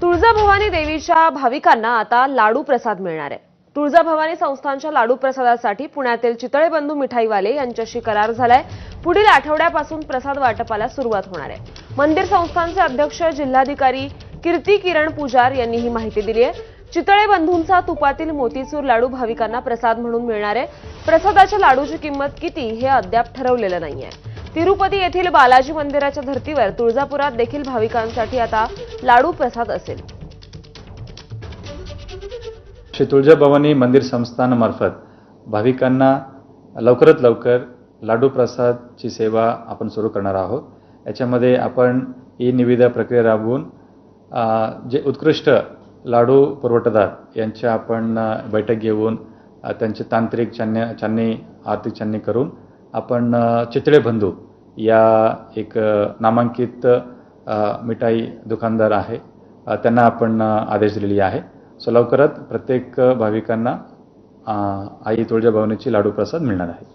तुळजाभवानी देवीच्या भाविकांना आता लाडू प्रसाद मिळणार आहे। तुळजाभवानी संस्थानच्या लाडू प्रसादासाठी पुण्यातील चितळे बंधू मिठाईवाले यांच्याशी करार झालाय। पुढील आठवड्यापासून प्रसाद वाटपाला सुरुवात होणार आहे। मंदिर संस्थानचे अध्यक्ष जिल्हाधिकारी कीर्ती किरण पुजार यांनी ही माहिती दिली आहे। चितळे बंधूंचा तुपातील मोतीचूर लाडू भाविकांना प्रसाद म्हणून मिळणार आहे। प्रसादाच्या लाडूची किंमत किती हे अद्याप ठरवलेलं नाहीये। तिरुपती येथील बालाजी मंदिराच्या धर्तीवर तुळजापुरात देखील भाविकांसाठी आता लाडू प्रसाद असेल। श्री तुळजाभवानी मंदिर संस्थानामार्फत भाविकांना लवकरात लवकर लाडू प्रसादची सेवा आपण सुरू करणार आहोत। याच्यामध्ये आपण ई निविदा प्रक्रिया राबवून जे उत्कृष्ट लाडू पुरवठादार यांच्या आपण बैठक घेऊन त्यांचे तांत्रिक छाननी आर्थिक छाननी करून आपण चितळे बंधू या एक नामांकित मिठाई दुकानदार आहे त्यांना आपण आदेश दिलेली आहे। लवकरात प्रत्येक भाविकांना आई तुळजाभवानीची लाडू प्रसाद मिळणार आहे।